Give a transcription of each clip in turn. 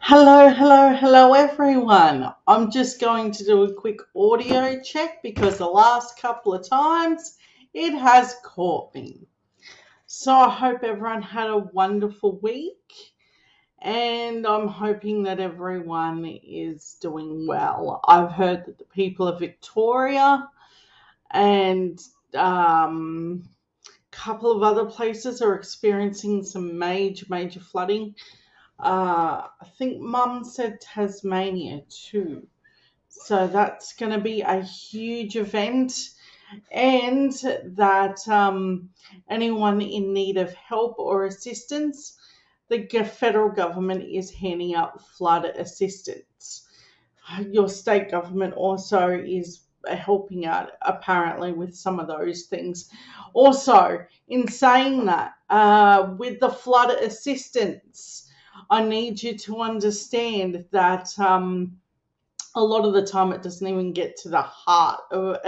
Hello everyone. I'm just going to do a quick audio check because the last couple of times it has caught me. So I hope everyone had a wonderful week and I'm hoping that everyone is doing well. I've heard that the people of Victoria and a couple of other places are experiencing some major flooding. I think Mum said Tasmania too. So that's going to be a huge event, and that anyone in need of help or assistance, the federal government is handing out flood assistance. Your state government also is helping out apparently with some of those things. Also, in saying that, with the flood assistance, I need you to understand that a lot of the time it doesn't even get to the heart of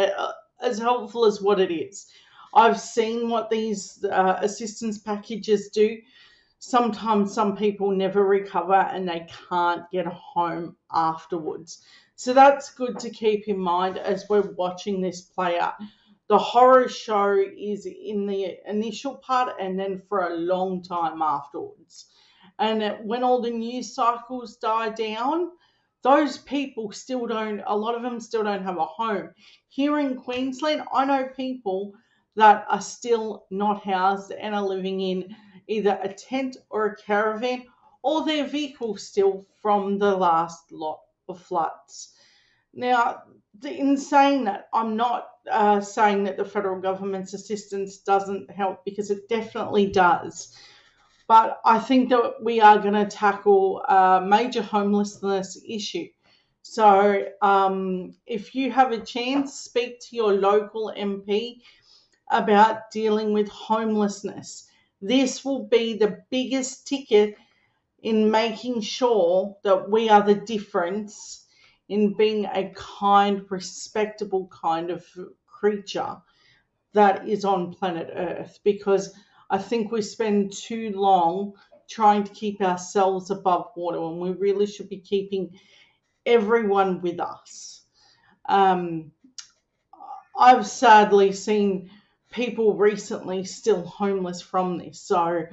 as helpful as what it is. I've seen what these assistance packages do. Sometimes some people never recover and they can't get home afterwards. So that's good to keep in mind as we're watching this play out. The horror show is in the initial part and then for a long time afterwards. And when all the news cycles die down, those people still don't, a lot of them still don't have a home. Here in Queensland, I know people that are still not housed and are living in either a tent or a caravan or their vehicle still from the last lot of floods. Now, in saying that, I'm not saying that the federal government's assistance doesn't help because it definitely does. But I think that we are going to tackle a major homelessness issue. So, if you have a chance, speak to your local MP about dealing with homelessness. This will be the biggest ticket in making sure that we are the difference in being a kind, respectable kind of creature that is on planet Earth, because I think we spend too long trying to keep ourselves above water when we really should be keeping everyone with us. Um, I've sadly seen people recently still homeless from this, so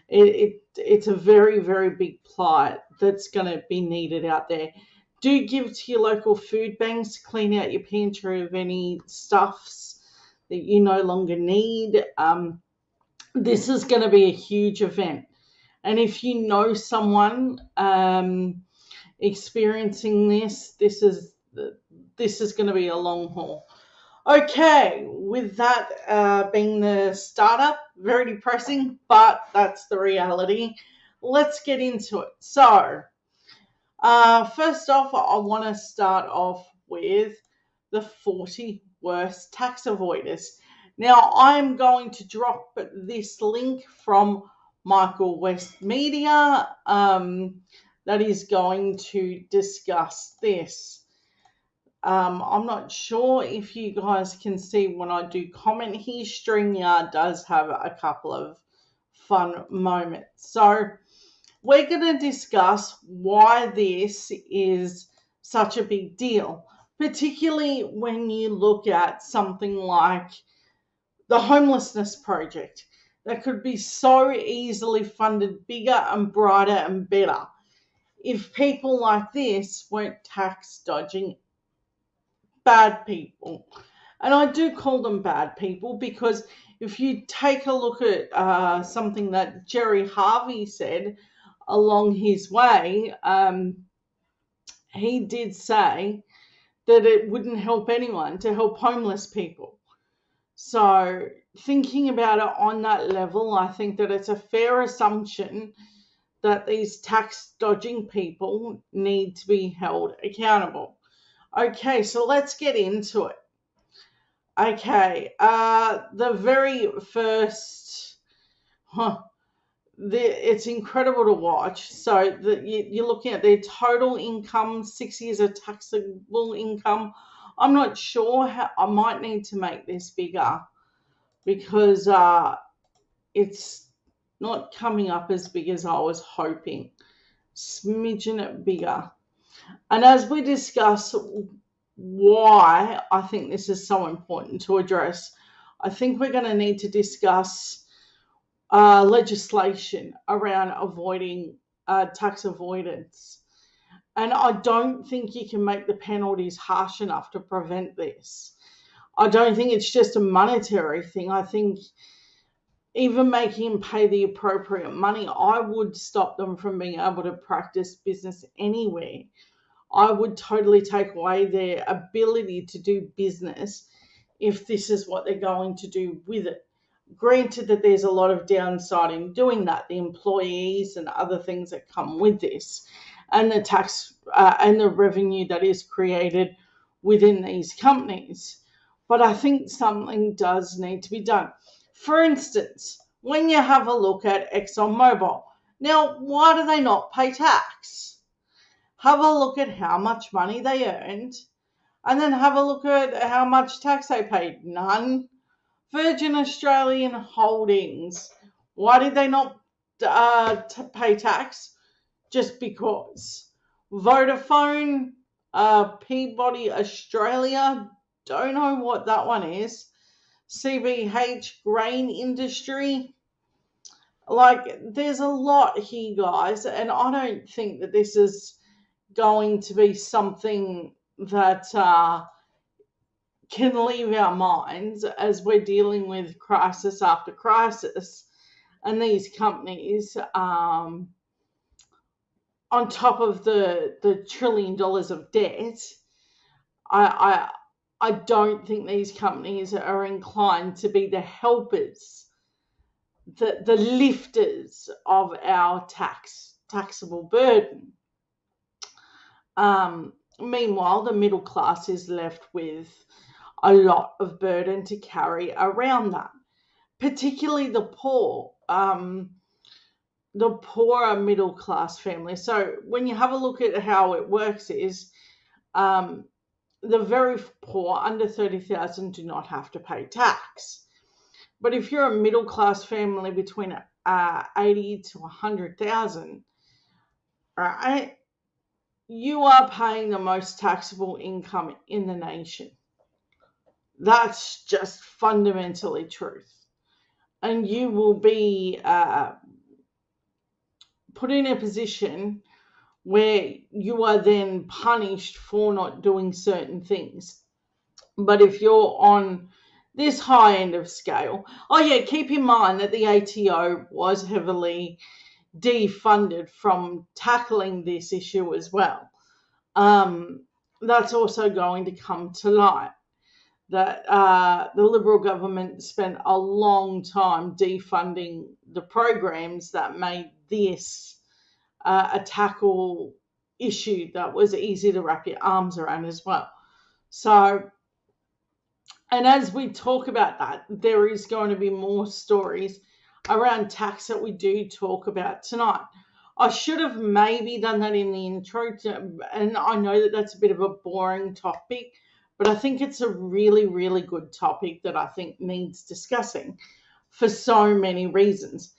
it's a very big plight that's going to be needed out there. Do give to your local food banks to clean out your pantry of any stuffs that you no longer need. This is going to be a huge event, and if you know someone experiencing this is going to be a long haul. Okay, with that being the startup, very depressing, but that's the reality. Let's get into it. So, first off, I want to start off with the 40 worst tax avoiders. Now, I'm going to drop this link from Michael West Media that is going to discuss this. I'm not sure if you guys can see when I do comment here, StreamYard does have a couple of fun moments. So we're going to discuss why this is such a big deal, particularly when you look at something like the homelessness project that could be so easily funded bigger and brighter and better if people like this weren't tax dodging bad people. And I do call them bad people because if you take a look at something that Jerry Harvey said along his way, he did say that it wouldn't help anyone to help homeless people. So, thinking about it on that level, I think that it's a fair assumption that these tax dodging people need to be held accountable. Okay, so let's get into it. Okay, the very first, it's incredible to watch. So you're looking at their total income, 6 years of taxable income. I'm not sure how, I might need to make this bigger because it's not coming up as big as I was hoping. smidgen bigger. And as we discuss why I think this is so important to address, I think we're going to need to discuss legislation around avoiding tax avoidance. And I don't think you can make the penalties harsh enough to prevent this. I don't think it's just a monetary thing. I think even making them pay the appropriate money, I would stop them from being able to practice business anywhere. I would totally take away their ability to do business if this is what they're going to do with it. Granted that there's a lot of downside in doing that, the employees and other things that come with this, and the tax and the revenue that is created within these companies. But I think something does need to be done. For instance, when you have a look at ExxonMobil, now why do they not pay tax? Have a look at how much money they earned, and then have a look at how much tax they paid. None. Virgin Australian Holdings, why did they not pay tax? Just because. Vodafone, Peabody Australia, don't know what that one is. CBH Grain Industry. Like, there's a lot here, guys, and I don't think that this is going to be something that can leave our minds as we're dealing with crisis after crisis, and these companies, on top of the $1 trillion of debt, I, I don't think these companies are inclined to be the helpers, the lifters of our taxable burden. Meanwhile, the middle class is left with a lot of burden to carry around that, particularly the poor, the poorer middle class families. So when you have a look at how it works is the very poor under 30,000 do not have to pay tax. But if you're a middle class family between 80 to 100,000, right, you are paying the most taxable income in the nation. That's just fundamentally truth. And you will be put in a position where you are then punished for not doing certain things. But if you're on this high end of scale, oh yeah, keep in mind that the ATO was heavily defunded from tackling this issue as well. That's also going to come to light. That the Liberal government spent a long time defunding the programs that made this a tackle issue that was easy to wrap your arms around as well. So, and as we talk about that, there is going to be more stories around tax that we do talk about tonight. I should have maybe done that in the intro, and I know that that's a bit of a boring topic, but I think it's a really, really good topic that I think needs discussing for so many reasons.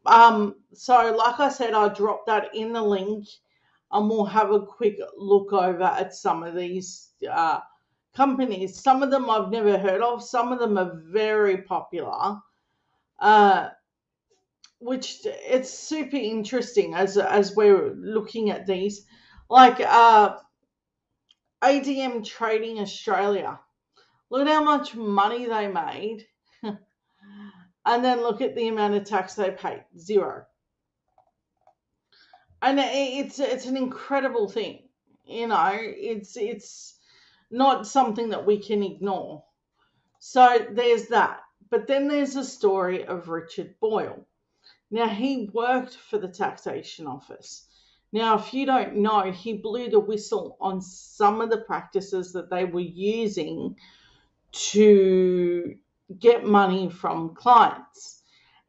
So like I said, I'll drop that in the link, and we'll have a quick look over at some of these companies. Some of them I've never heard of. Some of them are very popular, which it's super interesting as we're looking at these. Like ADM Trading Australia. Look at how much money they made, and then look at the amount of tax they paid. Zero. And it's an incredible thing. It's not something that we can ignore. So there's that. But then there's the story of Richard Boyle. Now, he worked for the taxation office. Now, if you don't know, he blew the whistle on some of the practices that they were using to get money from clients.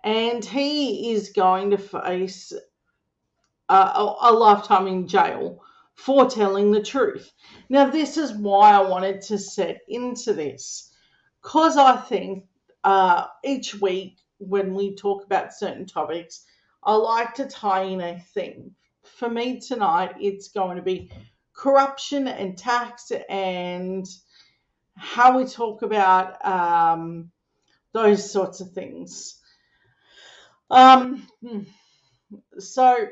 And he is going to face a lifetime in jail for telling the truth. Now, this is why I wanted to set into this, because I think each week when we talk about certain topics, I like to tie in a theme. for me tonight, it's going to be corruption and tax and how we talk about those sorts of things. Um, so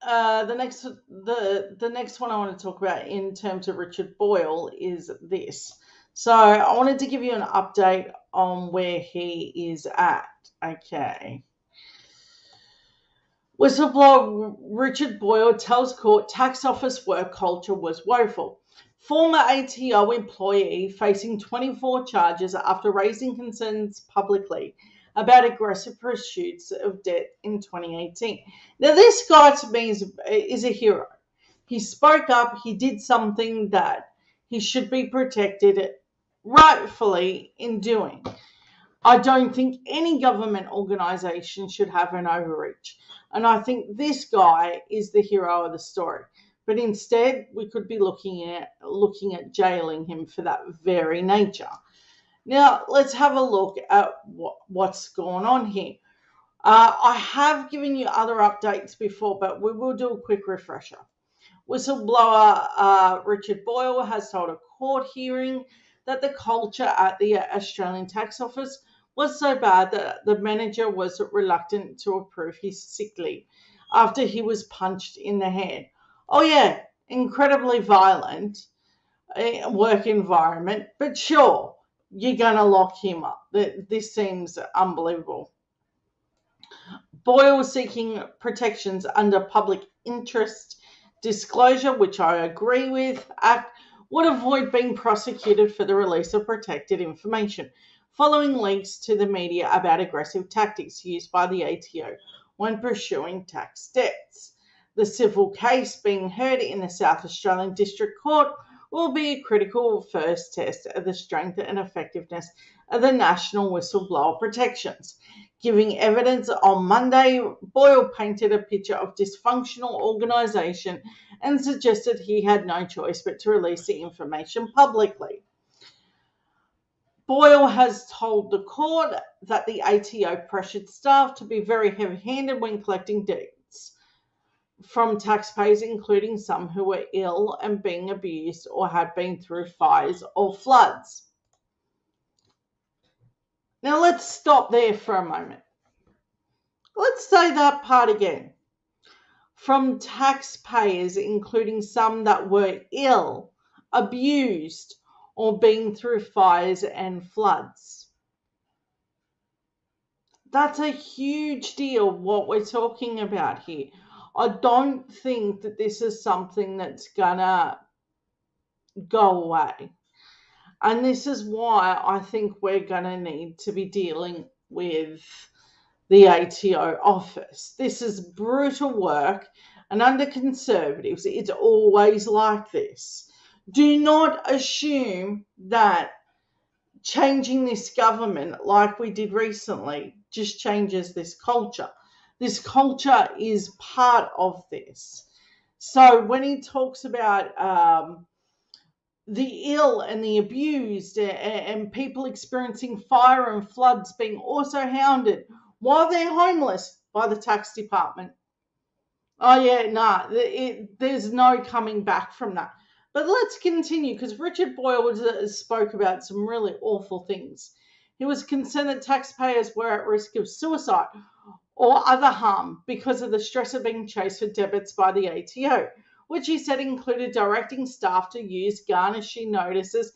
the next one I want to talk about in terms of Richard Boyle is this. So I wanted to give you an update on where he is at. Okay. Whistleblower Richard Boyle tells court tax office work culture was woeful. Former ATO employee facing 24 charges after raising concerns publicly about aggressive pursuits of debt in 2018. Now, this guy to me is a hero. He spoke up, he did something that he should be protected rightfully in doing. I don't think any government organisation should have an overreach. And I think this guy is the hero of the story. But instead, we could be looking at jailing him for that very nature. Now, let's have a look at what's going on here. I have given you other updates before, but we will do a quick refresher. Whistleblower Richard Boyle has told a court hearing that the culture at the Australian Tax Office was so bad that the manager was reluctant to approve his sick leave after he was punched in the head. Oh yeah, incredibly violent work environment, but sure, you're going to lock him up. This seems unbelievable. Boyle seeking protections under public interest disclosure, which I agree with, Act would avoid being prosecuted for the release of protected information following leaks to the media about aggressive tactics used by the ATO when pursuing tax debts. The civil case being heard in the South Australian District Court will be a critical first test of the strength and effectiveness of the national whistleblower protections. Giving evidence on Monday, Boyle painted a picture of dysfunctional organisation and suggested he had no choice but to release the information publicly. Boyle has told the court that the ATO pressured staff to be very heavy-handed when collecting debts from taxpayers, including some who were ill and being abused or had been through fires or floods. Now let's stop there for a moment. Let's say that part again. From taxpayers, including some that were ill, abused, or been through fires and floods. That's a huge deal, what we're talking about here. I don't think that this is something that's gonna go away. And this is why I think we're gonna need to be dealing with the ATO office. This is brutal work, and under Conservatives, it's always like this. Do not assume that changing this government, like we did recently, just changes this culture. This culture is part of this. So when he talks about the ill and the abused and people experiencing fire and floods being also hounded while they're homeless by the tax department. Oh yeah, there's no coming back from that. But let's continue, because Richard Boyle spoke about some really awful things. He was concerned that taxpayers were at risk of suicide or other harm because of the stress of being chased for debits by the ATO, which he said included directing staff to use garnishing notices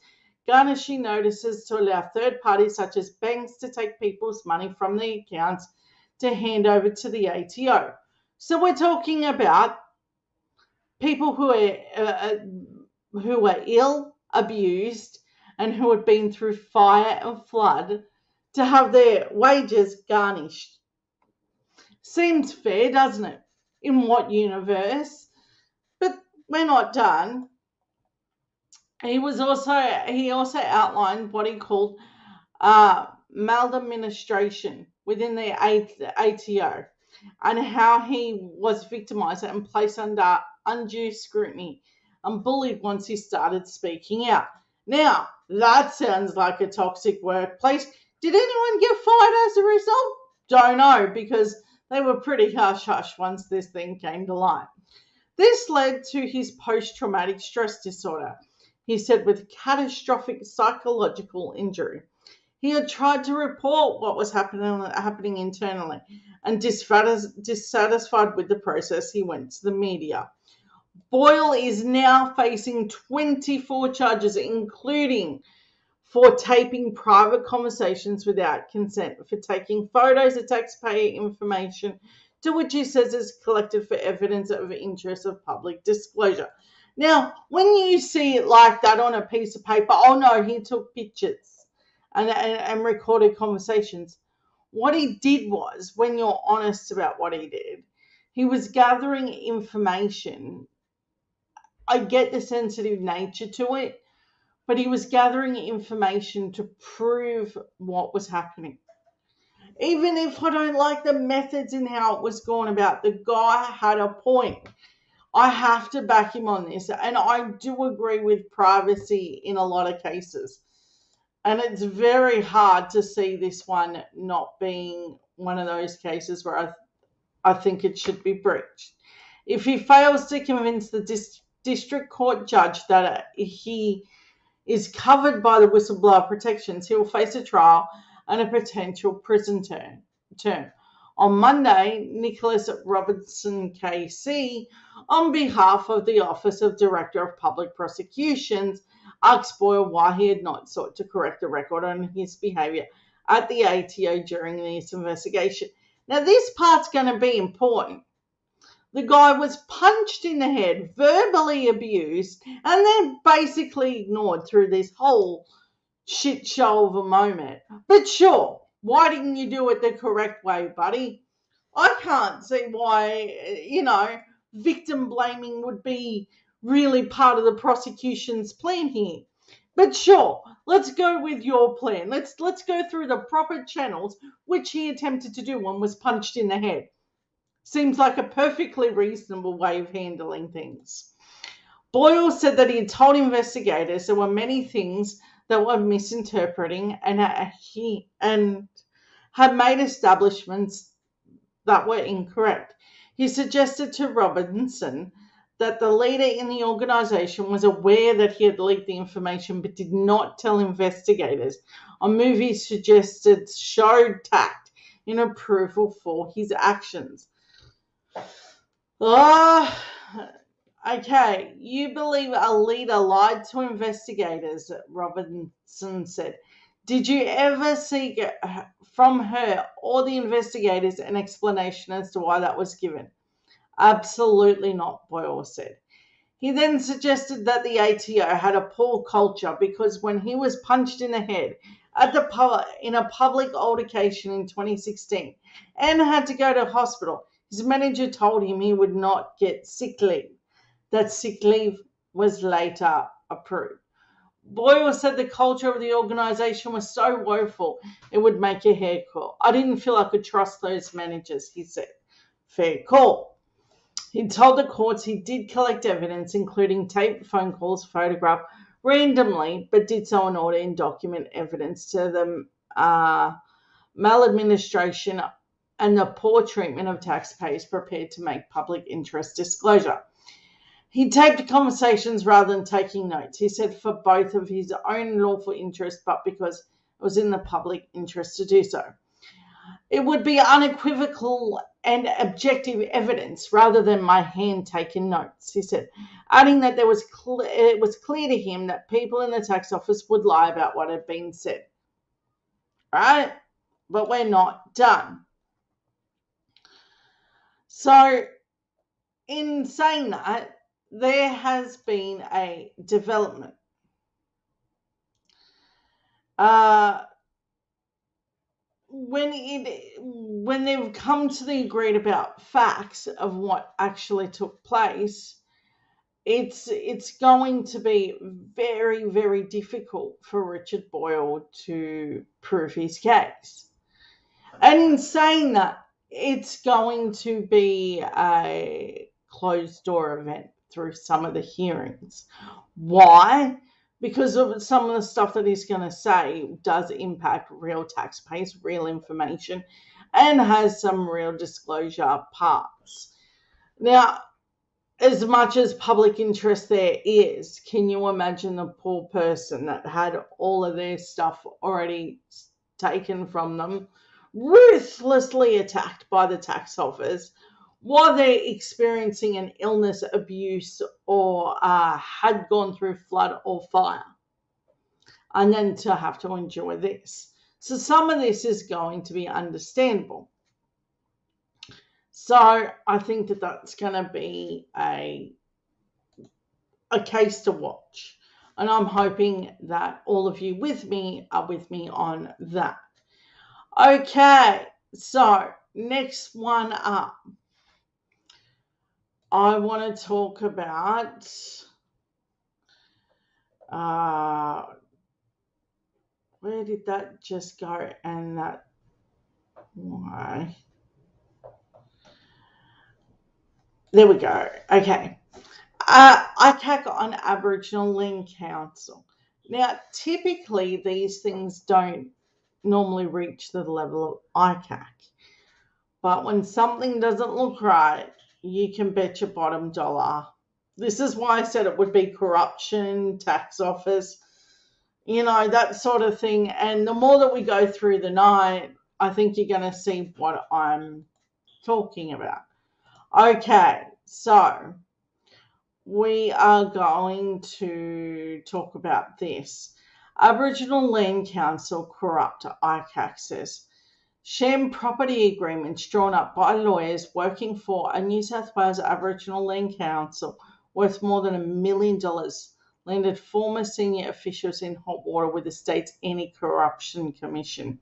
to allow third parties such as banks to take people's money from the accounts to hand over to the ATO. So we're talking about people who are ill, abused, and who had been through fire and flood to have their wages garnished. Seems fair, doesn't it? In what universe? But we're not done. He also outlined what he called maladministration within the ATO and how he was victimised and placed under undue scrutiny and bullied once he started speaking out. Now, that sounds like a toxic workplace. Did anyone get fired as a result? Don't know, because They were pretty hush-hush once this thing came to light. This led to his post-traumatic stress disorder, he said, with catastrophic psychological injury. He had tried to report what was happening internally, and dissatisfied with the process, he went to the media. Boyle is now facing 24 charges, including for taping private conversations without consent, for taking photos of taxpayer information, to which he says is collected for evidence of interest of public disclosure. Now, when you see it like that on a piece of paper, oh no, he took pictures and recorded conversations. What he did was, when you're honest about what he did, he was gathering information. I get the sensitive nature to it, but he was gathering information to prove what was happening. Even if I don't like the methods and how it was gone about, the guy had a point. I have to back him on this. And I do agree with privacy in a lot of cases. And it's very hard to see this one not being one of those cases where I think it should be breached. If he fails to convince the district court judge that he is covered by the whistleblower protections, he will face a trial and a potential prison term. On Monday, Nicholas Robertson KC, on behalf of the Office of Director of Public Prosecutions, asked Boyle why he had not sought to correct the record on his behaviour at the ATO during this investigation. Now, this part's going to be important. The guy was punched in the head, verbally abused, and then basically ignored through this whole shit show of a moment. But sure, why didn't you do it the correct way, buddy? I can't see why, victim blaming would be really part of the prosecution's plan here. But sure, let's go with your plan. Let's go through the proper channels, which he attempted to do and was punched in the head. Seems like a perfectly reasonable way of handling things. Boyle said that he had told investigators there were many things that were misinterpreting and had made establishments that were incorrect. He suggested to Robinson that the leader in the organisation was aware that he had leaked the information but did not tell investigators. A move he suggested showed tact in approval for his actions. Okay, you believe a leader lied to investigators, Robinson said. Did you ever seek from her or the investigators an explanation as to why that was given? Absolutely not, Boyle said. He then suggested that the ATO had a poor culture because when he was punched in the head in a public altercation in 2016 and had to go to hospital, his manager told him he would not get sick leave. That sick leave was later approved. Boyle said the culture of the organisation was so woeful it would make your hair curl. I didn't feel I could trust those managers, he said. Fair call. He told the courts he did collect evidence, including taped phone calls photographed randomly, but did so in order to document evidence to the maladministration and the poor treatment of taxpayers prepared to make public interest disclosure. He taped conversations rather than taking notes, he said, for both of his own lawful interest, but because it was in the public interest to do so. It would be unequivocal and objective evidence rather than my hand-taken notes, he said, adding that it was clear to him that people in the tax office would lie about what had been said. Right? But we're not done. So, in saying that, there has been a development. When they've come to the agreed about facts of what actually took place, it's going to be very, very difficult for Richard Boyle to prove his case. And in saying that, it's going to be a closed door event through some of the hearings. Why? Because of some of the stuff that he's going to say does impact real taxpayers, real information, and has some real disclosure parts. Now, as much as public interest there is, can you imagine the poor person that had all of their stuff already taken from them, ruthlessly attacked by the tax office while they're experiencing an illness, abuse, or had gone through flood or fire, and then to have to enjoy this? So some of this is going to be understandable. So I think that that's going to be a case to watch. And I'm hoping that all of you with me are with me on that. Okay, so next one up, I want to talk about where did that just go? And that, why? There we go. Okay. ICAC on Aboriginal Land Council. Now, typically these things don't normally reach the level of ICAC, but when something doesn't look right, you can bet your bottom dollar. This is why I said it would be corruption, tax office, that sort of thing. And the more that we go through the night, I think you're going to see what I'm talking about. Okay, so we are going to talk about this. Aboriginal Land Council corrupt, ICAC says. Sham property agreements drawn up by lawyers working for a New South Wales Aboriginal Land Council worth more than $1 million landed former senior officials in hot water with the state's Anti-Corruption Commission.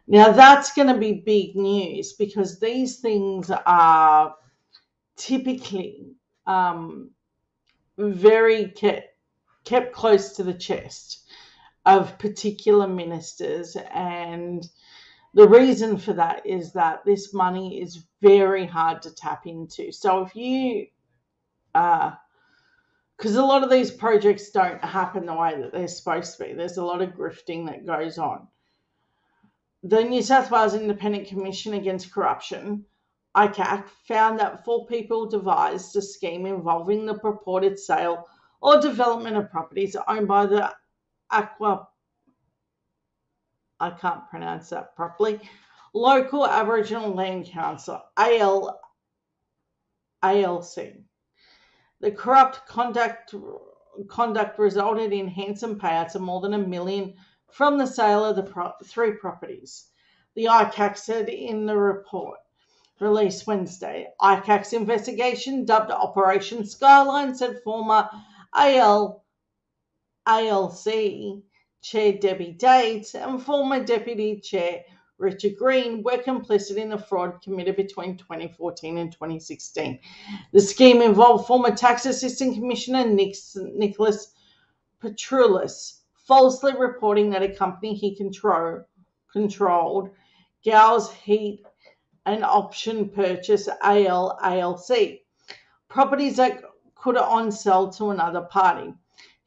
Now that's going to be big news because these things are typically very kept close to the chest of particular ministers, and the reason for that is that this money is very hard to tap into. So if you because a lot of these projects don't happen the way that they're supposed to be, there's a lot of grifting that goes on. The New South Wales Independent Commission Against Corruption, ICAC, found that 4 people devised a scheme involving the purported sale or development of properties owned by the I can't pronounce that properly, Local Aboriginal Land Council, ALC. The corrupt conduct resulted in handsome payouts of more than $1 million from the sale of the 3 properties. The ICAC said in the report released Wednesday. ICAC's investigation, dubbed Operation Skyline, said former ALC Chair Debbie Dates and former Deputy Chair Richard Green were complicit in the fraud committed between 2014 and 2016. The scheme involved former Tax Assistant Commissioner Nicholas Petroulis falsely reporting that a company he controlled, Gow's Heat and Option Purchase ALC, properties that could on-sell to another party.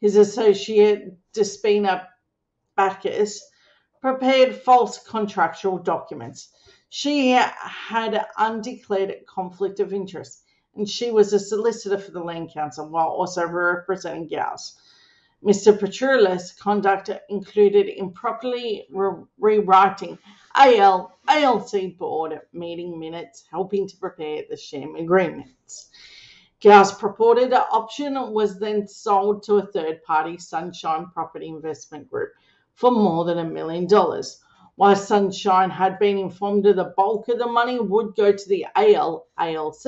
His associate, Despina Bacchus, prepared false contractual documents. She had undeclared conflict of interest, and she was a solicitor for the Land Council while also representing Gow's. Mr. Petroulis' conduct included improperly rewriting ALC board meeting minutes, helping to prepare the sham agreements. Gow's purported option was then sold to a third-party Sunshine Property Investment Group for more than $1 million. While Sunshine had been informed that the bulk of the money would go to the ALC,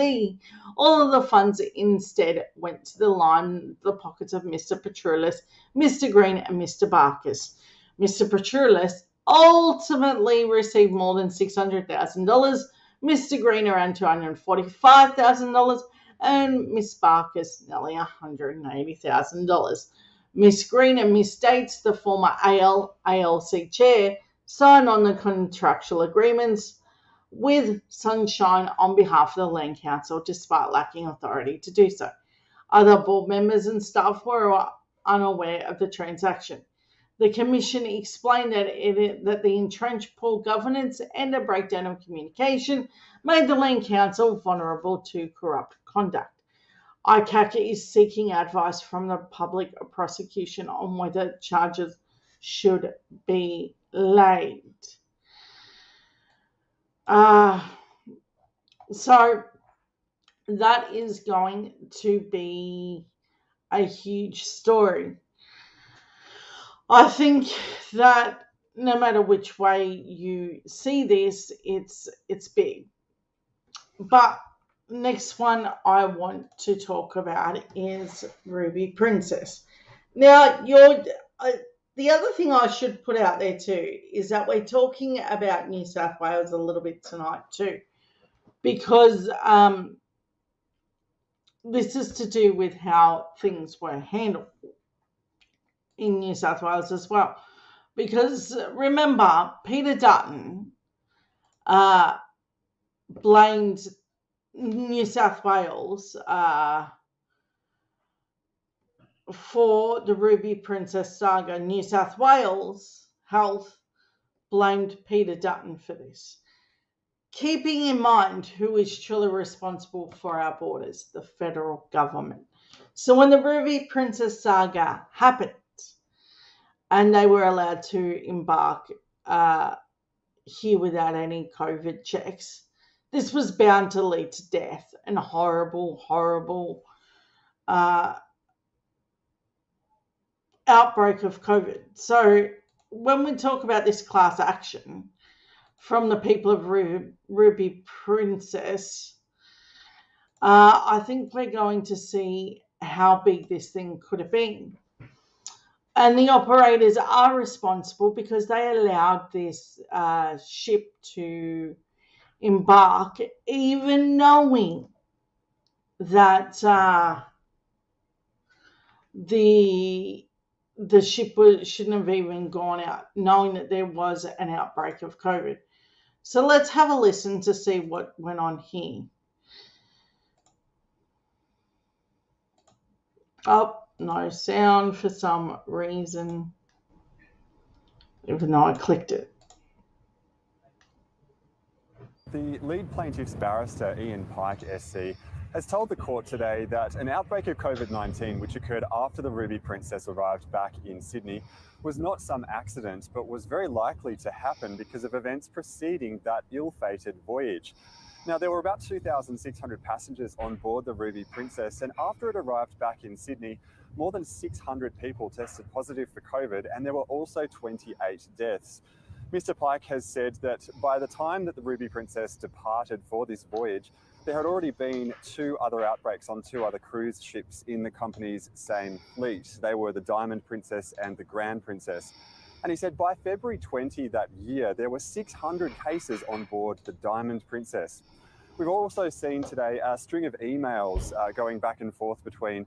all of the funds instead went to the pockets of Mr. Petroulis, Mr. Green, and Mr. Barkis. Mr. Petroulis ultimately received more than $600,000, Mr. Green around $245,000, and Miss Barkis nearly $180,000. Miss Green and Miss Dates, the former ALC chair, signed on the contractual agreements with Sunshine on behalf of the Land Council, despite lacking authority to do so. Other board members and staff were unaware of the transaction. The Commission explained that the entrenched poor governance and a breakdown of communication made the Land Council vulnerable to corrupt conduct. ICAC is seeking advice from the public prosecution on whether charges should be laid. So that is going to be a huge story. I think that no matter which way you see this, it's big. But next one I want to talk about is Ruby Princess. Now, the other thing I should put out there too is that we're talking about New South Wales a little bit tonight too, because this is to do with how things were handled in New South Wales as well. Because remember, Peter Dutton blamed New South Wales for the Ruby Princess saga. New South Wales Health blamed Peter Dutton for this. Keeping in mind who is truly responsible for our borders, the federal government. So when the Ruby Princess saga happened and they were allowed to embark here without any COVID checks, this was bound to lead to death and horrible, horrible outbreak of COVID. So when we talk about this class action from the people of Ruby Princess, I think we're going to see how big this thing could have been. And the operators are responsible because they allowed this ship to embark, even knowing that the ship shouldn't have even gone out, knowing that there was an outbreak of COVID. So let's have a listen to see what went on here. Oh, no sound for some reason, even though I clicked it. The lead plaintiff's barrister, Ian Pike SC, has told the court today that an outbreak of COVID-19, which occurred after the Ruby Princess arrived back in Sydney, was not some accident, but was very likely to happen because of events preceding that ill-fated voyage. Now, there were about 2,600 passengers on board the Ruby Princess, and after it arrived back in Sydney, more than 600 people tested positive for COVID, and there were also 28 deaths. Mr. Pike has said that by the time that the Ruby Princess departed for this voyage, there had already been 2 other outbreaks on 2 other cruise ships in the company's same fleet. They were the Diamond Princess and the Grand Princess. And he said by February 20 that year, there were 600 cases on board the Diamond Princess. We've also seen today a string of emails going back and forth between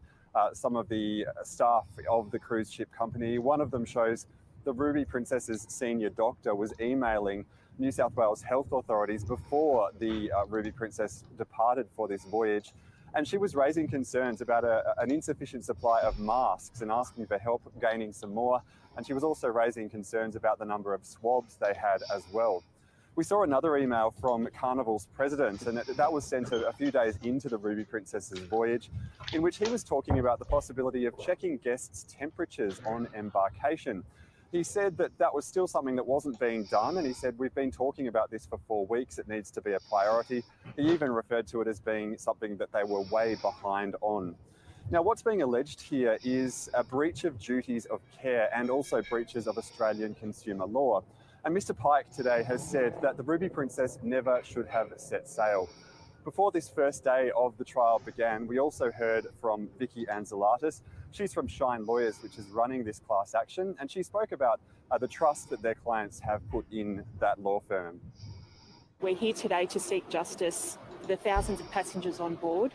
some of the staff of the cruise ship company. One of them shows the Ruby Princess's senior doctor was emailing New South Wales health authorities before the Ruby Princess departed for this voyage. And she was raising concerns about an insufficient supply of masks and asking for help gaining some more. And she was also raising concerns about the number of swabs they had as well. We saw another email from Carnival's president, and that was sent a few days into the Ruby Princess's voyage, in which he was talking about the possibility of checking guests' temperatures on embarkation. He said that that was still something that wasn't being done, and he said, we've been talking about this for 4 weeks, it needs to be a priority. He even referred to it as being something that they were way behind on. Now, what's being alleged here is a breach of duties of care and also breaches of Australian consumer law. And Mr. Pike today has said that the Ruby Princess never should have set sail. Before this first day of the trial began, we also heard from Vicky Anzelatis. She's from Shine Lawyers, which is running this class action, and she spoke about the trust that their clients have put in that law firm. We're here today to seek justice for the thousands of passengers on board,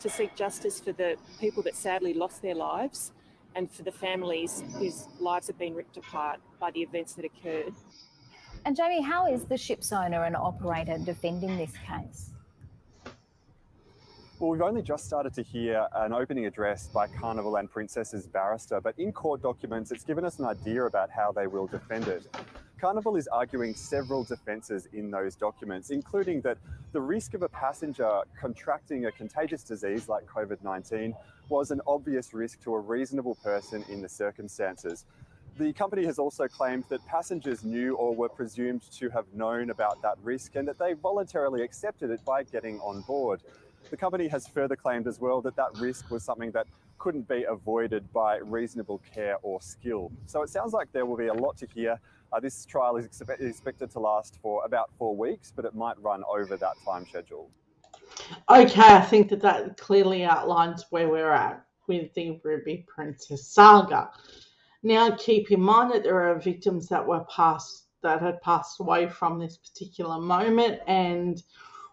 to seek justice for the people that sadly lost their lives, and for the families whose lives have been ripped apart by the events that occurred. And Jamie, how is the ship's owner and operator defending this case? Well, we've only just started to hear an opening address by Carnival and Princess's barrister, but in court documents, it's given us an idea about how they will defend it. Carnival is arguing several defences in those documents, including that the risk of a passenger contracting a contagious disease like COVID-19 was an obvious risk to a reasonable person in the circumstances. The company has also claimed that passengers knew or were presumed to have known about that risk and that they voluntarily accepted it by getting on board. The company has further claimed as well that that risk was something that couldn't be avoided by reasonable care or skill. So it sounds like there will be a lot to hear. This trial is expected to last for about 4 weeks, but it might run over that time schedule. Okay, I think that clearly outlines where we're at with the Ruby Princess saga. Now, keep in mind that there are victims that had passed away from this particular moment and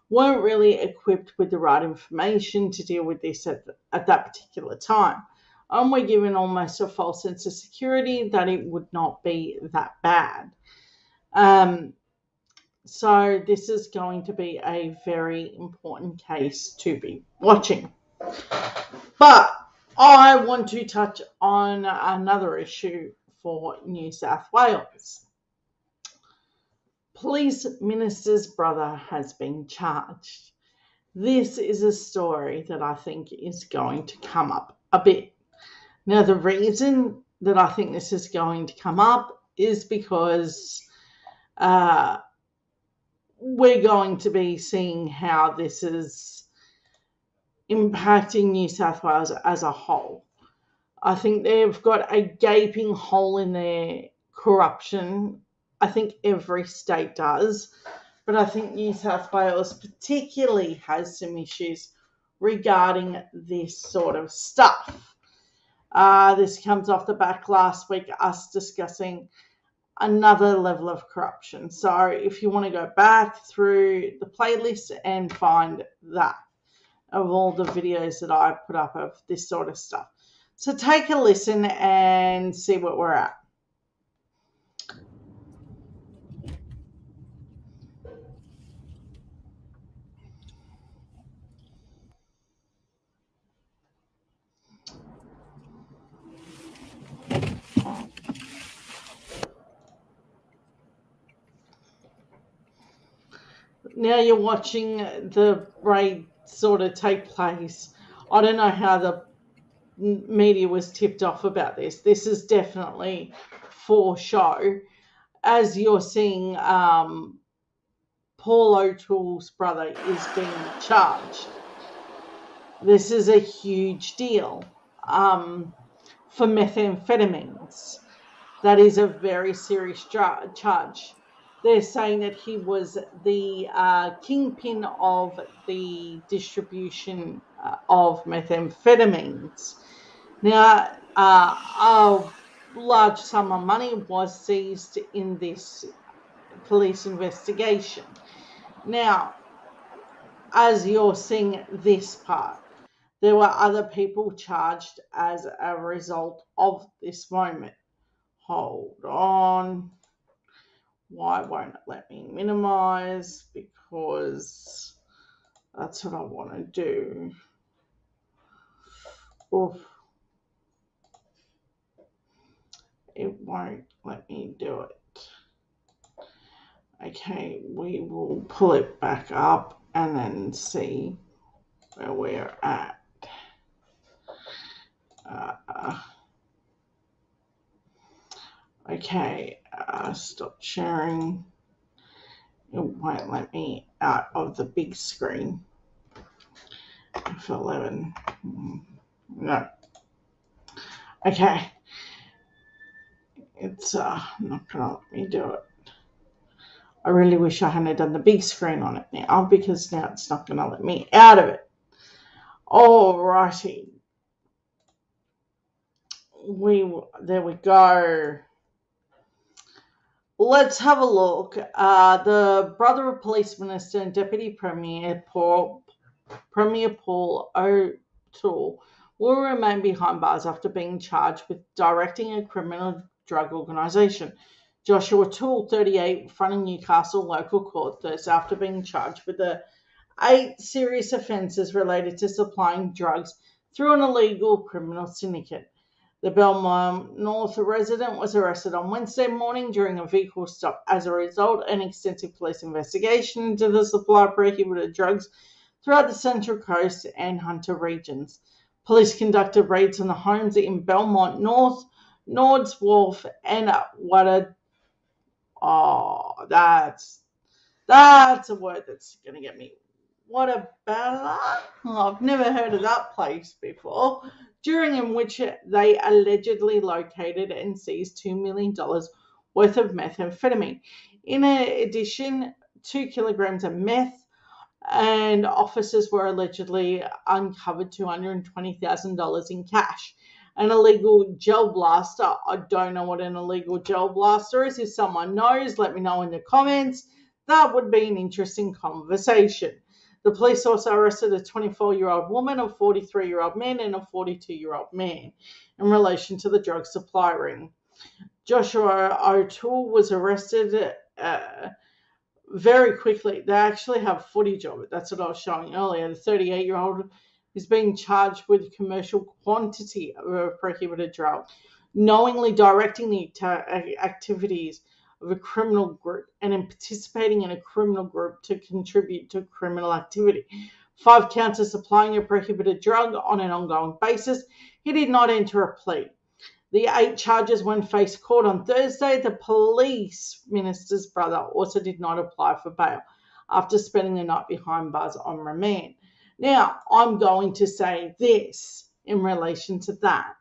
weren't really equipped with the right information to deal with this at that particular time. And we're given almost a false sense of security that it would not be that bad. So this is going to be a very important case to be watching. But I want to touch on another issue for New South Wales. Police minister's brother has been charged. This is a story that I think is going to come up a bit. Now, the reason that I think this is going to come up is because we're going to be seeing how this is impacting New South Wales as a whole. I think they've got a gaping hole in their corruption. I think every state does, but I think New South Wales particularly has some issues regarding this sort of stuff. This comes off the back last week, us discussing another level of corruption. So if you want to go back through the playlist and find that of all the videos that I put up of this sort of stuff. So take a listen and see what we're at. Now you're watching the raid sort of take place. I don't know how the media was tipped off about this. This is definitely for show. As you're seeing, Paul O'Toole's brother is being charged. This is a huge deal for methamphetamines. That is a very serious charge. They're saying that he was the kingpin of the distribution of methamphetamines. Now, a large sum of money was seized in this police investigation. Now, as you're seeing this part, there were other people charged as a result of this moment. Hold on. Why won't it let me minimize? Because that's what I want to do. Oof. It won't let me do it. Okay, we will pull it back up and then see where we're at. Okay, stop sharing. It won't let me out of the big screen. F11. No. Okay. It's not gonna let me do it. I really wish I hadn't done the big screen on it now, because now it's not gonna let me out of it. Alrighty. There we go. Let's have a look. The brother of Police Minister and Deputy Premier Paul O'Toole will remain behind bars after being charged with directing a criminal drug organisation. Joshua Toole, 38, fronting Newcastle local court Thursday after being charged with the 8 serious offences related to supplying drugs through an illegal criminal syndicate. The Belmont North resident was arrested on Wednesday morning during a vehicle stop. As a result, an extensive police investigation into the supply of prohibited drugs throughout the Central Coast and Hunter regions. Police conducted raids on the homes in Belmont North, Nords Wharf, and Wada. Oh, that's a word that's going to get me. What a bella? Oh, I've never heard of that place before. During which they allegedly located and seized $2 million worth of methamphetamine. In addition, 2 kilograms of meth, and officers were allegedly uncovered $220,000 in cash. An illegal gel blaster. I don't know what an illegal gel blaster is. If someone knows, let me know in the comments. That would be an interesting conversation. The police also arrested a 24-year-old woman, a 43-year-old man, and a 42-year-old man in relation to the drug supply ring. Joshua O'Toole was arrested very quickly. They actually have footage of it. That's what I was showing earlier. The 38-year-old is being charged with commercial quantity of a prohibited drug, knowingly directing the activities of a criminal group and in participating in a criminal group to contribute to criminal activity. 5 counts of supplying a prohibited drug on an ongoing basis. He did not enter a plea. The 8 charges when faced court on Thursday. The police minister's brother also did not apply for bail after spending the night behind bars on remand. Now, I'm going to say this in relation to that.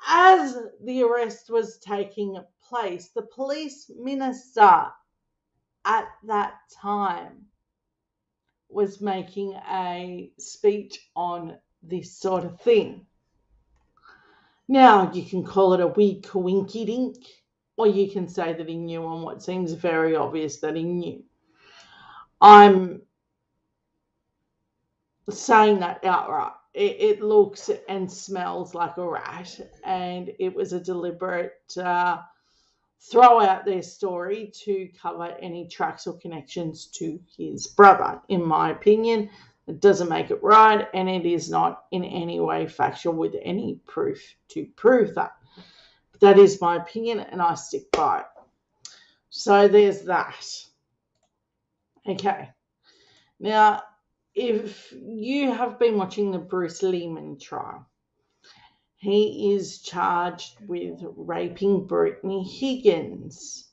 As the arrest was taking place, the police minister at that time was making a speech on this sort of thing. Now, you can call it a wee coinky dink, or you can say that he knew on what seems very obvious that he knew. I'm saying that outright. It looks and smells like a rat, and it was a deliberate throw out their story to cover any tracks or connections to his brother. In my opinion, it doesn't make it right, and it is not in any way factual with any proof to prove that. But that is my opinion, and I stick by it. So there's that. Okay. Now, if you have been watching the Bruce Lehman trial, he is charged with raping Brittany Higgins.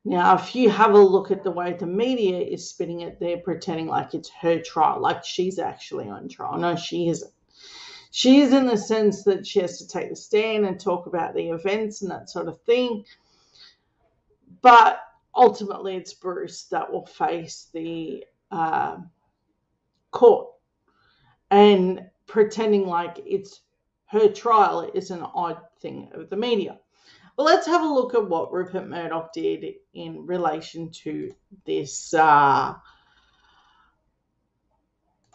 Now, if you have a look at the way the media is spinning it, they're pretending like it's her trial, like she's actually on trial. No, she isn't. She is in the sense that she has to take the stand and talk about the events and that sort of thing. But ultimately, it's Bruce that will face the court, and pretending like it's her trial is an odd thing of the media. Well, let's have a look at what Rupert Murdoch did in relation to this. I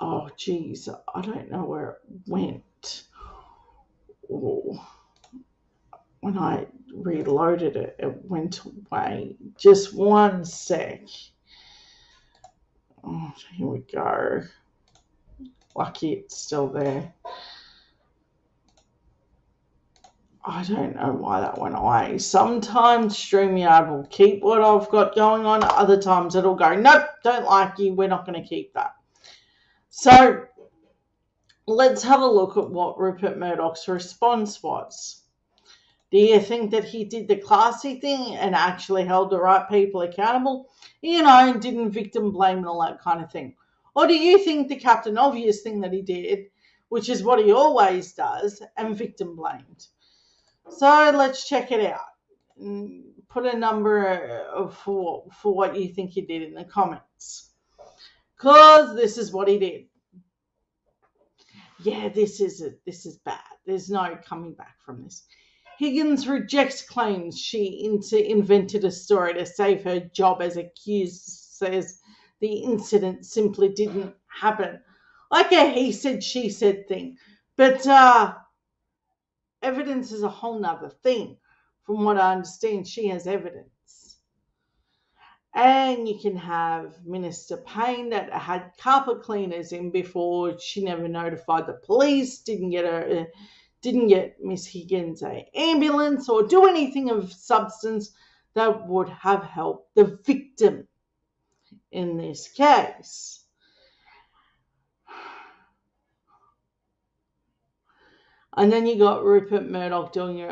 don't know where it went. Oh, when I reloaded it, it went away. Just one sec. Oh, here we go. Lucky it's still there. I don't know why that went away. Sometimes StreamYard will keep what I've got going on. Other times it'll go, nope, don't like you. We're not going to keep that. So let's have a look at what Rupert Murdoch's response was. Do you think that he did the classy thing and actually held the right people accountable? And didn't victim blame and all that kind of thing? Or do you think the Captain Obvious thing that he did, which is what he always does, and victim blamed? So let's check it out. Put a number for what you think he did in the comments. Because this is what he did. Yeah, this is bad. There's no coming back from this. Higgins rejects claims she invented a story to save her job as accused, says the incident simply didn't happen. Like a he said, she said thing. But evidence is a whole nother thing. From what I understand, she has evidence. And you can have Minister Payne that had carpet cleaners in before. She never notified the police, didn't get Miss Higgins an ambulance or do anything of substance that would have helped the victim in this case. And then you got Rupert Murdoch doing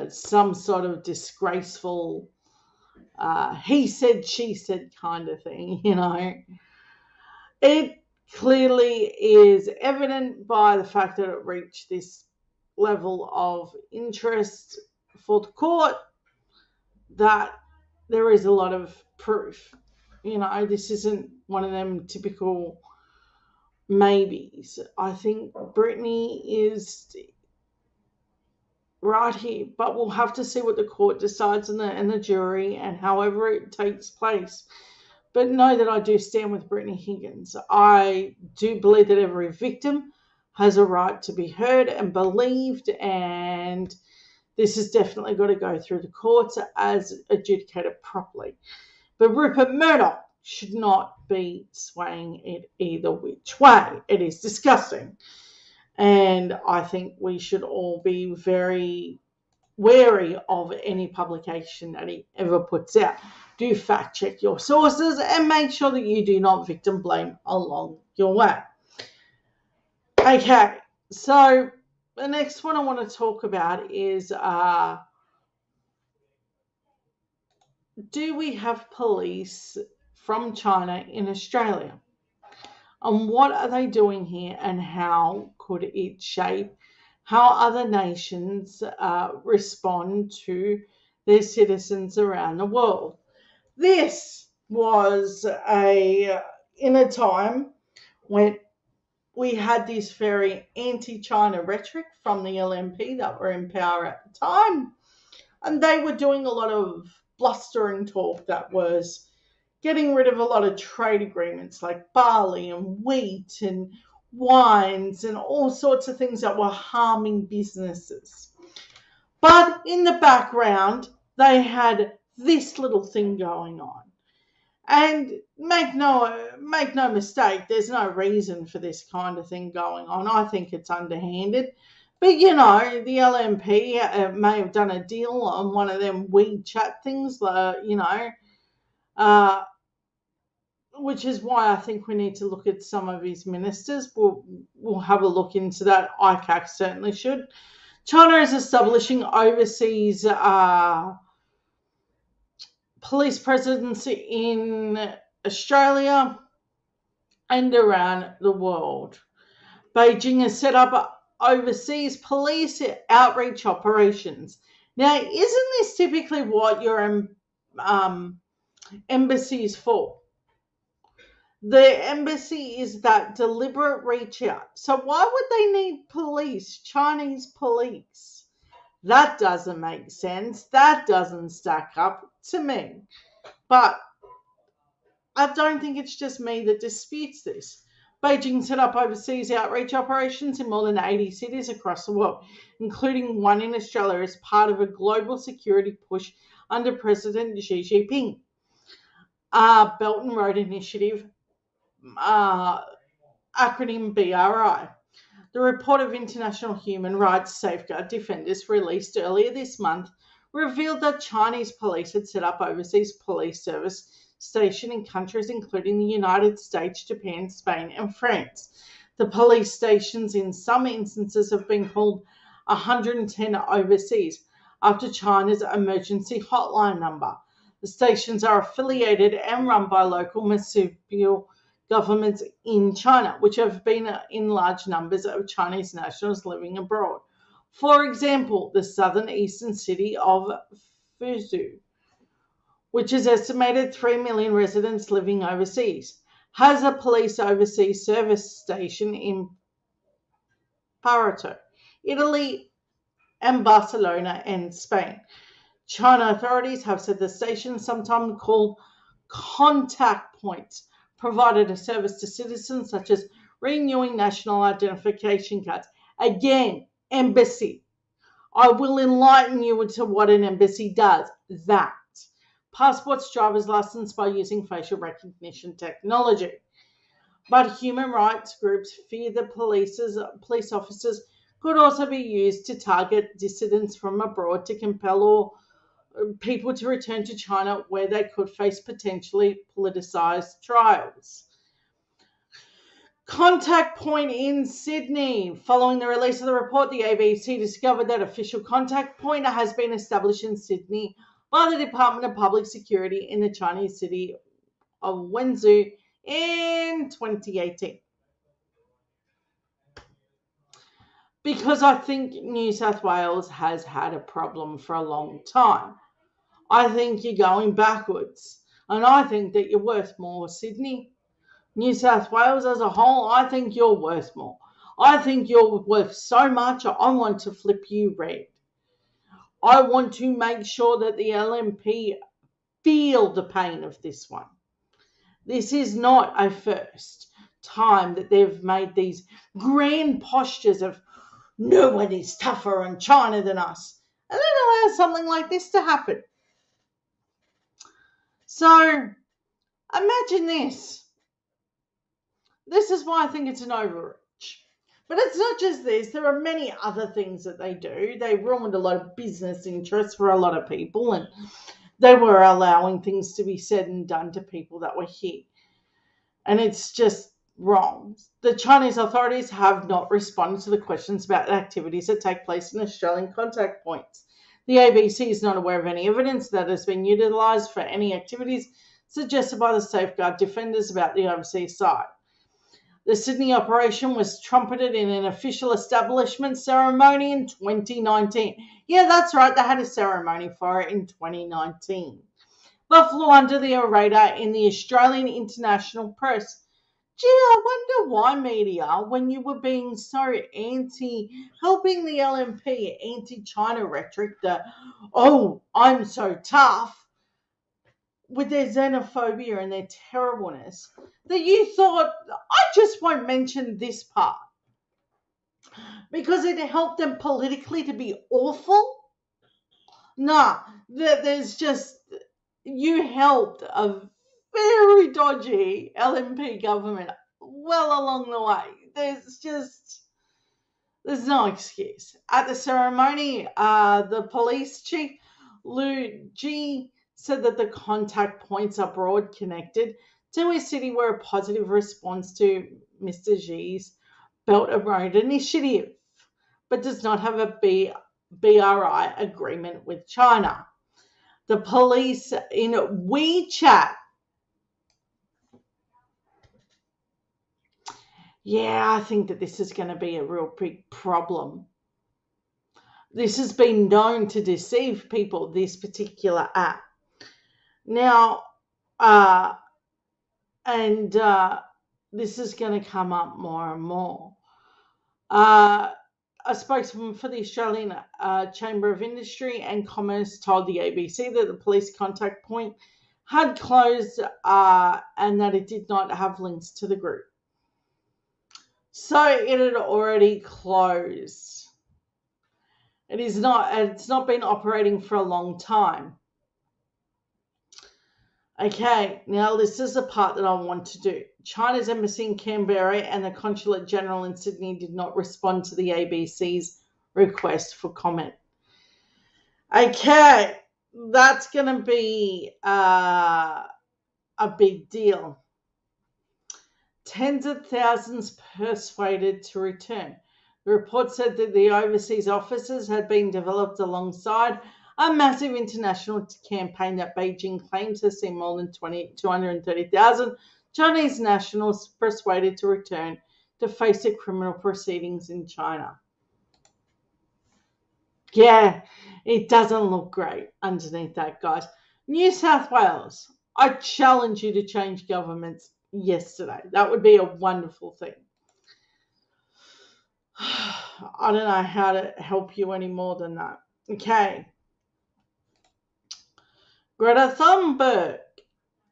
some sort of disgraceful he said, she said kind of thing, It clearly is evident by the fact that it reached this level of interest for the court that there is a lot of proof. This isn't one of them typical maybes. I think Brittany is right here, but we'll have to see what the court decides and the jury and however it takes place. But know that I do stand with Brittany Higgins. I do believe that every victim has a right to be heard and believed, and this has definitely got to go through the courts as adjudicated properly. But Rupert Murdoch should not be swaying it either which way. It is disgusting. And I think we should all be very wary of any publication that he ever puts out. Do fact check your sources and make sure that you do not victim blame along your way. Okay, so the next one I want to talk about is do we have police from China in Australia? And what are they doing here and how could it shape how other nations respond to their citizens around the world? This was in a time when we had this very anti-China rhetoric from the LNP that were in power at the time, and they were doing a lot of blustering talk that was getting rid of a lot of trade agreements like barley and wheat and wines and all sorts of things that were harming businesses. But in the background, they had this little thing going on. And make no mistake, there's no reason for this kind of thing going on. I think it's underhanded. But, the LNP may have done a deal on one of them WeChat things, which is why I think we need to look at some of his ministers. We'll have a look into that. ICAC certainly should. China is establishing overseas police presence in Australia and around the world. Beijing has set up overseas police outreach operations. Now, isn't this typically what your embassy is for? The embassy is that deliberate reach out. So why would they need police, Chinese police? That doesn't make sense. That doesn't stack up to me. But I don't think it's just me that disputes this. Beijing set up overseas outreach operations in more than 80 cities across the world, including one in Australia as part of a global security push under President Xi Jinping. Belt and Road Initiative, acronym BRI. The report of International Human Rights Safeguard Defenders released earlier this month revealed that Chinese police had set up overseas police service stationed in countries including the United States, Japan, Spain, and France. The police stations in some instances have been called 110 overseas after China's emergency hotline number. The stations are affiliated and run by local municipal governments in China, which have been in large numbers of Chinese nationals living abroad. For example, the southern eastern city of Fuzhou, which has estimated 3 million residents living overseas, has a police overseas service station in Parato, Italy, and Barcelona and Spain. China authorities have said the stations, sometimes called contact points, provided a service to citizens such as renewing national identification cards. Again, embassy. I will enlighten you into what an embassy does. That. passports, driver's license by using facial recognition technology. But human rights groups fear that police officers could also be used to target dissidents from abroad to compel or people to return to China where they could face potentially politicized trials. Contact point in Sydney. Following the release of the report, the ABC discovered that official contact point has been established in Sydney by the Department of Public Security in the Chinese city of Wenzhou in 2018. Because I think New South Wales has had a problem for a long time. I think you're going backwards. And I think that you're worth more, Sydney. New South Wales as a whole, I think you're worth more. I think you're worth so much, I want to flip you red. I want to make sure that the LNP feel the pain of this one. This is not a first time that they've made these grand postures of no one is tougher on China than us, and then allow something like this to happen. So imagine this. This is why I think it's an overreach. But it's not just this. There are many other things that they do. They ruined a lot of business interests for a lot of people, and they were allowing things to be said and done to people that were here. And it's just wrong. The Chinese authorities have not responded to the questions about activities that take place in Australian contact points. The ABC is not aware of any evidence that has been utilised for any activities suggested by the Safeguard defenders about the overseas site. The Sydney operation was trumpeted in an official establishment ceremony in 2019. Yeah, that's right, they had a ceremony for it in 2019. But flew under the radar in the Australian international press. Gee, I wonder why, media, when you were being so helping the LNP, anti-China rhetoric, I'm so tough, with their xenophobia and their terribleness, that you thought, I just won't mention this part because it helped them politically to be awful. Nah, there's just, you helped a very dodgy LNP government well along the way. There's no excuse. At the ceremony, the police chief, Lu Ji, said that the contact points are broad connected to a city where a positive response to Mr. Xi's Belt and Road Initiative, but does not have a BRI agreement with China. The police in WeChat. Yeah, I think that this is going to be a real big problem. This has been known to deceive people, this particular app. Now, this is going to come up more and more. A spokesman for the Australian Chamber of Industry and Commerce told the ABC that the police contact point had closed and that it did not have links to the group. So it had already closed. It's not been operating for a long time. Okay, now this is the part that I want to do. China's embassy in Canberra and the Consulate General in Sydney did not respond to the ABC's request for comment. Okay, that's going to be a big deal. Tens of thousands persuaded to return. The report said that the overseas offices had been developed alongside a massive international campaign that Beijing claims has seen more than 230,000 Chinese nationals persuaded to return to face their criminal proceedings in China. Yeah, it doesn't look great underneath that, guys. New South Wales, I challenge you to change governments yesterday. That would be a wonderful thing. I don't know how to help you any more than that. Okay. Greta Thunberg.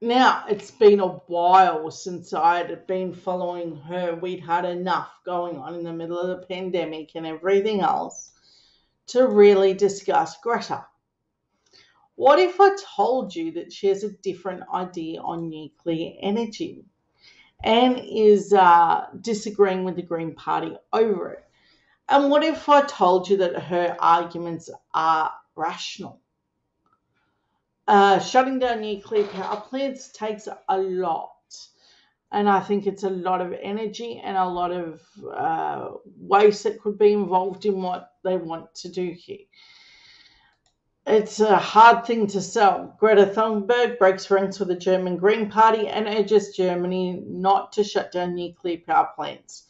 Now, it's been a while since I had been following her. We'd had enough going on in the middle of the pandemic and everything else to really discuss Greta. What if I told you that she has a different idea on nuclear energy and is disagreeing with the Green Party over it? And what if I told you that her arguments are rational? Shutting down nuclear power plants takes a lot. And I think it's a lot of energy and a lot of waste that could be involved in what they want to do here. It's a hard thing to sell. Greta Thunberg breaks ranks with the German Green Party and urges Germany not to shut down nuclear power plants.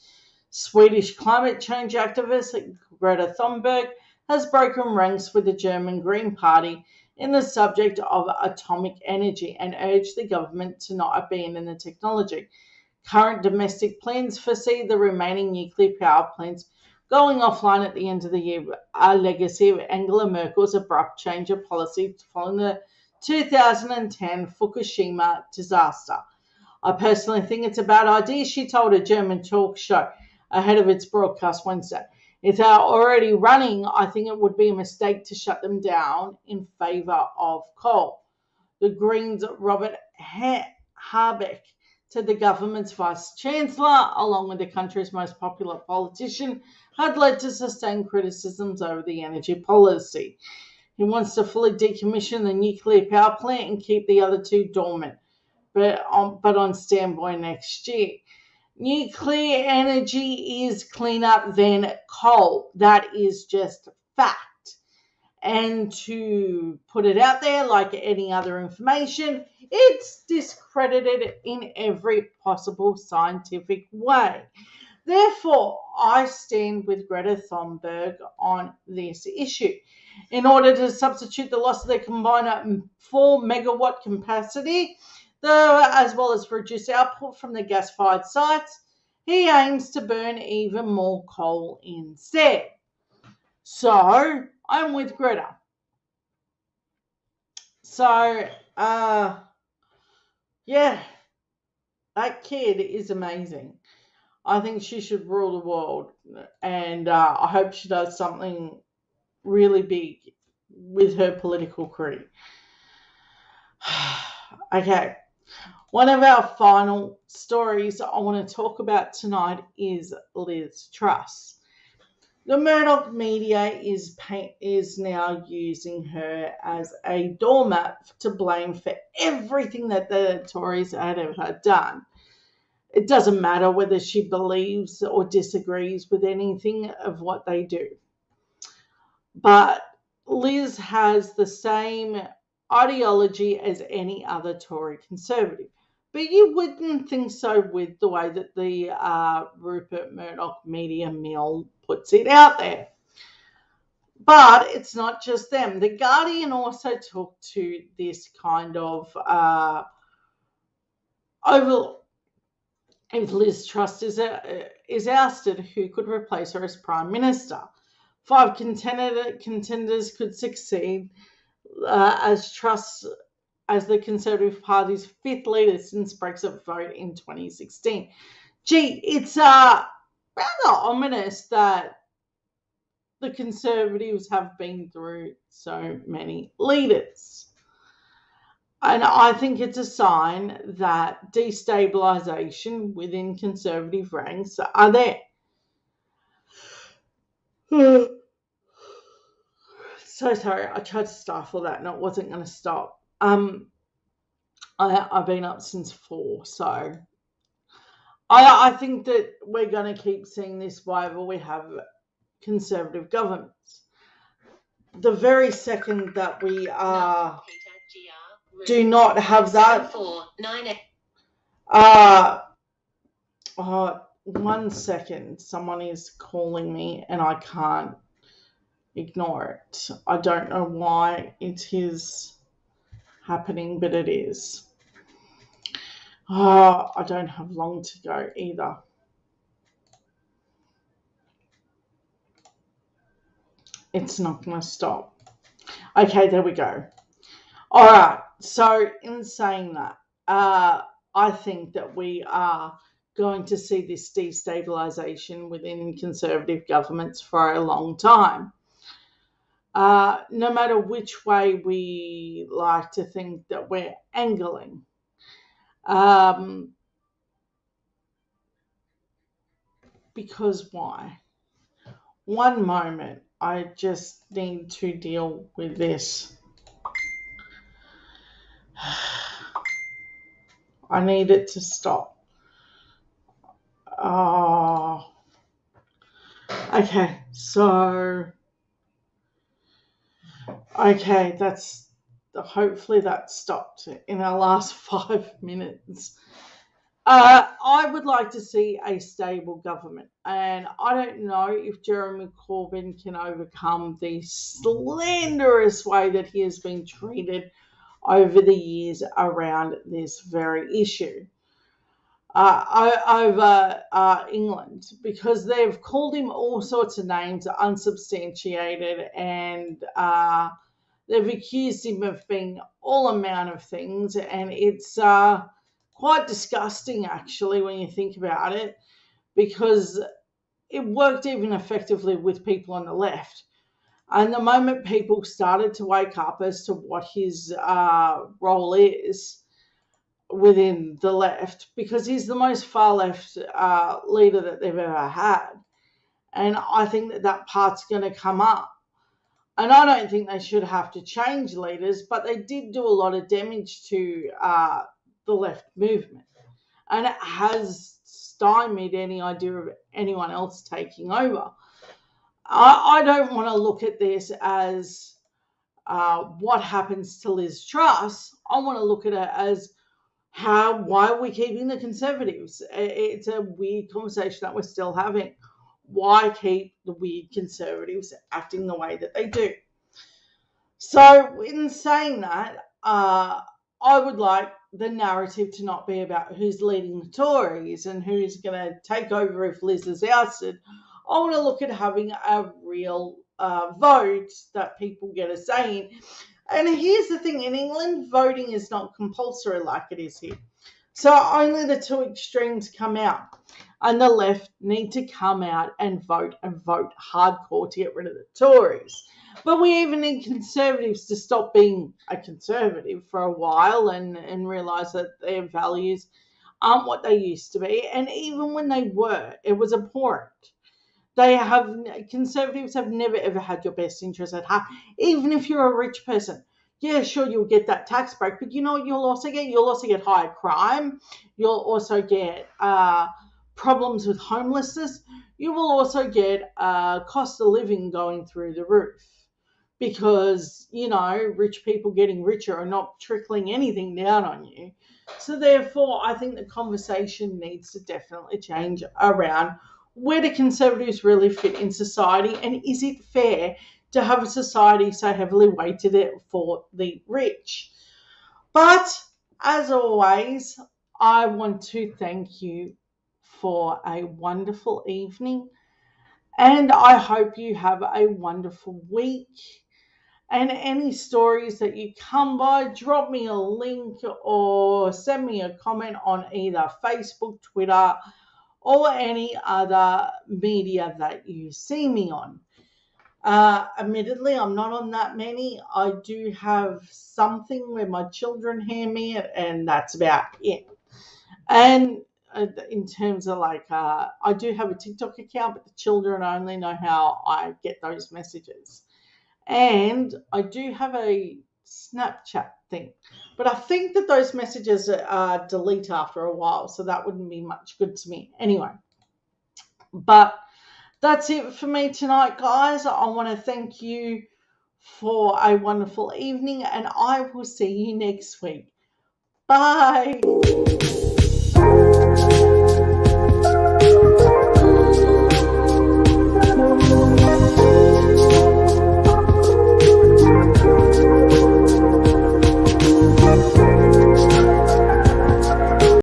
Swedish climate change activist Greta Thunberg has broken ranks with the German Green Party in the subject of atomic energy and urged the government to not abandon the technology. Current domestic plans foresee the remaining nuclear power plants going offline at the end of the year, a legacy of Angela Merkel's abrupt change of policy following the 2010 Fukushima disaster. I personally think it's a bad idea, she told a German talk show ahead of its broadcast Wednesday. If they are already running, I think it would be a mistake to shut them down in favour of coal. The Greens' Robert Habeck said the government's vice chancellor, along with the country's most popular politician, had led to sustained criticisms over the energy policy. He wants to fully decommission the nuclear power plant and keep the other two dormant, but on standby next year. Nuclear energy is cleaner than coal. That is just fact. And to put it out there like any other information, it's discredited in every possible scientific way. Therefore, I stand with Greta Thunberg on this issue. In order to substitute the loss of their combined 4 megawatt capacity, as well as reduce output from the gas-fired sites, he aims to burn even more coal instead. So, I'm with Greta. So, yeah, that kid is amazing. I think she should rule the world, and I hope she does something really big with her political career. Okay, one of our final stories I want to talk about tonight is Liz Truss. The Murdoch media is now using her as a doormat to blame for everything that the Tories had ever done. It doesn't matter whether she believes or disagrees with anything of what they do. But Liz has the same ideology as any other Tory Conservative. But you wouldn't think so with the way that the Rupert Murdoch media mill puts it out there. But it's not just them. The Guardian also took to this kind of if Liz Truss is ousted, who could replace her as Prime Minister? 5 contenders could succeed as Truss as the Conservative Party's 5th leader since Brexit vote in 2016. Gee, it's rather ominous that the Conservatives have been through so many leaders. And I think it's a sign that destabilisation within Conservative ranks are there. So sorry, I tried to stifle that and it wasn't going to stop. I've been up since 4, so I think that we're going to keep seeing this wherever we have Conservative governments. The very second that we do not have that. 1 second. Someone is calling me and I can't ignore it. I don't know why it is happening, but it is. I don't have long to go either. It's not going to stop. Okay, there we go. All right. So in saying that, I think that we are going to see this destabilisation within Conservative governments for a long time. no matter which way we like to think that we're angling. Um, because why? One moment, I just need to deal with this. I need it to stop. Oh, okay. So, okay, that's hopefully that stopped in our last 5 minutes. I would like to see a stable government, and I don't know if Jeremy Corbyn can overcome the slanderous way that he has been treated over the years around this very issue over England, because they've called him all sorts of names, unsubstantiated, and they've accused him of being all amount of things, and it's quite disgusting actually when you think about it, because it worked even effectively with people on the left. And the moment people started to wake up as to what his role is within the left, because he's the most far left leader that they've ever had, and I think that that part's going to come up. And I don't think they should have to change leaders, but they did do a lot of damage to the left movement. And it has stymied any idea of anyone else taking over. I don't want to look at this as what happens to Liz Truss. I want to look at it as why are we keeping the Conservatives? It's a weird conversation that we're still having. Why keep the weird Conservatives acting the way that they do? So in saying that, I would like the narrative to not be about who's leading the Tories and who's going to take over if Liz is ousted. I want to look at having a real vote that people get a say in. And here's the thing, in England, voting is not compulsory like it is here. So only the two extremes come out. And the left need to come out and vote hardcore to get rid of the Tories. But we even need Conservatives to stop being a Conservative for a while and realise that their values aren't what they used to be. And even when they were, it was abhorrent. Conservatives have never ever had your best interest at heart. Even if you're a rich person, yeah, sure, you'll get that tax break, but you know what you'll also get? You'll also get higher crime. You'll also get problems with homelessness. You will also get cost of living going through the roof, because, you know, rich people getting richer are not trickling anything down on you. So therefore, I think the conversation needs to definitely change around where do Conservatives really fit in society, and is it fair to have a society so heavily weighted for the rich? But as always, I want to thank you for a wonderful evening, and I hope you have a wonderful week. And any stories that you come by, drop me a link or send me a comment on either Facebook, Twitter, or any other media that you see me on. Admittedly, I'm not on that many. I do have something where my children hear me, and that's about it. And in terms of I do have a TikTok account, but the children only know how I get those messages. And I do have a Snapchat thing, but I think that those messages delete after a while, so that wouldn't be much good to me anyway. But that's it for me tonight, guys. I want to thank you for a wonderful evening, and I will see you next week. Bye.